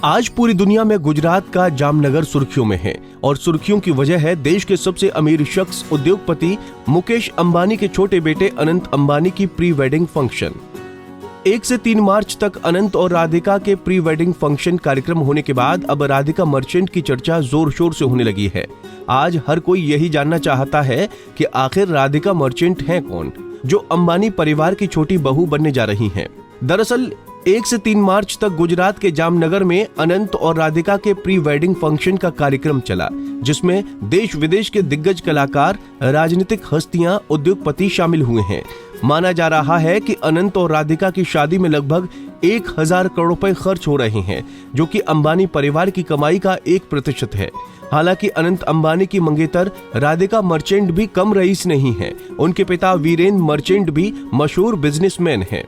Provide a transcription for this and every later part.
आज पूरी दुनिया में गुजरात का जामनगर सुर्खियों में है और सुर्खियों की वजह है देश के सबसे अमीर शख्स उद्योगपति मुकेश अंबानी के छोटे बेटे अनंत अंबानी की प्री वेडिंग फंक्शन। 1 से 3 मार्च तक अनंत और राधिका के प्री वेडिंग फंक्शन कार्यक्रम होने के बाद अब राधिका मर्चेंट की चर्चा जोर शोर से होने लगी है। आज हर कोई यही जानना चाहता है कि आखिर राधिका मर्चेंट हैं कौन, जो अंबानी परिवार की छोटी बहू बनने जा रही हैं। दरअसल 1 से 3 मार्च तक गुजरात के जामनगर में अनंत और राधिका के प्री वेडिंग फंक्शन का कार्यक्रम चला, जिसमें देश विदेश के दिग्गज कलाकार, राजनीतिक हस्तियां, उद्योगपति शामिल हुए हैं। माना जा रहा है कि अनंत और राधिका की शादी में लगभग 1000 करोड़ रुपए खर्च हो रहे हैं, जो कि अंबानी परिवार की कमाई का 1% है। हालांकि अनंत अंबानी की मंगेतर राधिका मर्चेंट भी कम रईस नहीं है। उनके पिता वीरेन मर्चेंट भी मशहूर बिजनेसमैन हैं।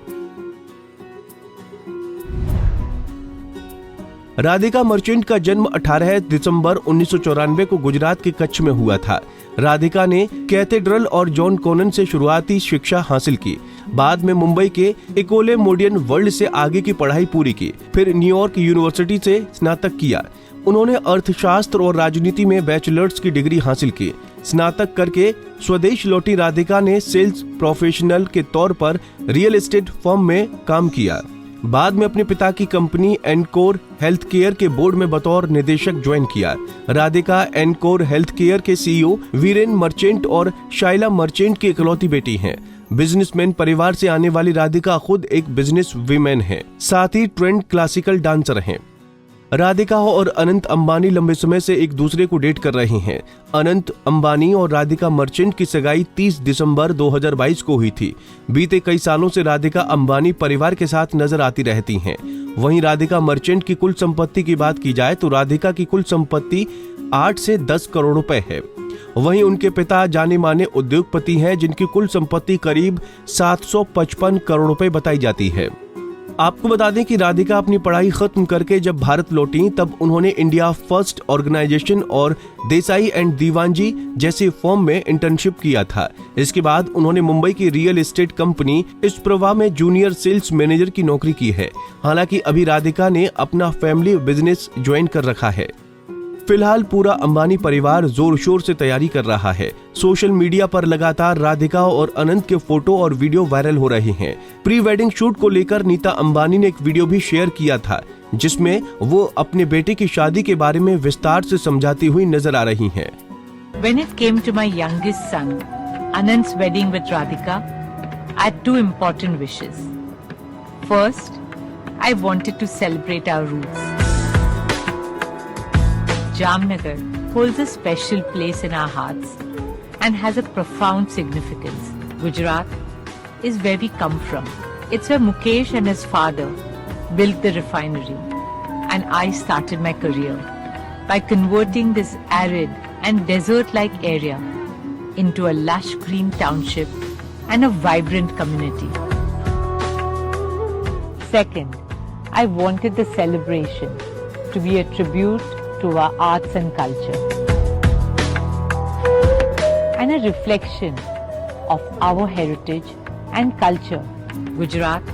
राधिका मर्चेंट का जन्म 18 दिसंबर 1994 को गुजरात के कच्छ में हुआ था। राधिका ने कैथेड्रल और जॉन कॉनन से शुरुआती शिक्षा हासिल की। बाद में मुंबई के इकोले मोडियन वर्ल्ड से आगे की पढ़ाई पूरी की। फिर न्यूयॉर्क यूनिवर्सिटी से स्नातक किया। उन्होंने अर्थशास्त्र और राजनीति में बैचलर्स की डिग्री हासिल की। स्नातक करके स्वदेश लौटी राधिका ने सेल्स प्रोफेशनल के तौर पर रियल एस्टेट फर्म में काम किया। बाद में अपने पिता की कंपनी एनकोर हेल्थ केयर के बोर्ड में बतौर निदेशक ज्वाइन किया। राधिका एनकोर हेल्थ केयर के सीईओ वीरेन मर्चेंट और शाइला मर्चेंट की इकलौती बेटी हैं। बिजनेसमैन परिवार से आने वाली राधिका खुद एक बिजनेस वीमेन है, साथ ही ट्रेंड क्लासिकल डांसर हैं। राधिका और अनंत अंबानी लंबे समय से एक दूसरे को डेट कर रहे हैं। अनंत अंबानी और राधिका मर्चेंट की सगाई 30 दिसंबर 2022 को हुई थी। बीते कई सालों से राधिका अंबानी परिवार के साथ नजर आती रहती हैं। वहीं राधिका मर्चेंट की कुल संपत्ति की बात की जाए तो राधिका की कुल संपत्ति 8 से 10 करोड़ रुपए है। वहीं उनके पिता जाने माने उद्योगपति हैं, जिनकी कुल संपत्ति करीब 755 करोड़ रुपए बताई जाती है। आपको बता दें कि राधिका अपनी पढ़ाई खत्म करके जब भारत लौटी, तब उन्होंने इंडिया फर्स्ट ऑर्गेनाइजेशन और देसाई एंड दीवानजी जैसी फर्म में इंटर्नशिप किया था। इसके बाद उन्होंने मुंबई की रियल एस्टेट कंपनी इस्प्रवा में जूनियर सेल्स मैनेजर की नौकरी की है। हालांकि अभी राधिका ने अपना फैमिली बिजनेस ज्वाइन कर रखा है। फिलहाल पूरा अंबानी परिवार जोर शोर से तैयारी कर रहा है। सोशल मीडिया पर लगातार राधिका और अनंत के फोटो और वीडियो वायरल हो रहे हैं। प्री वेडिंग शूट को लेकर नीता अंबानी ने एक वीडियो भी शेयर किया था, जिसमें वो अपने बेटे की शादी के बारे में विस्तार से समझाती हुई नजर आ रही हैं। When it came to my youngest son, Anant's wedding with Radhika, I had 2 important wishes. First, I wanted to celebrate our roots. Jamnagar holds a special place in our hearts and has a profound significance. Gujarat is where we come from. It's where Mukesh and his father built the refinery, and I started my career by converting this arid and desert-like area into a lush green township and a vibrant community. Second, I wanted the celebration to be a tribute to our arts and culture, and a reflection of our heritage and culture. Gujarat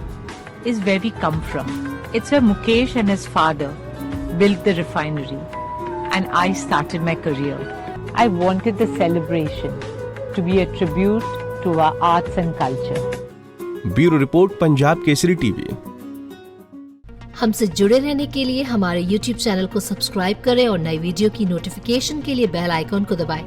is where we come from. It's where Mukesh and his father built the refinery, and I started my career. I wanted the celebration to be a tribute to our arts and culture. Bureau report, Punjab Kesari TV. हमसे जुड़े रहने के लिए हमारे YouTube channel को subscribe करें और नई वीडियो की नोटिफिकेशन के लिए बेल आइकॉन को दबाएं।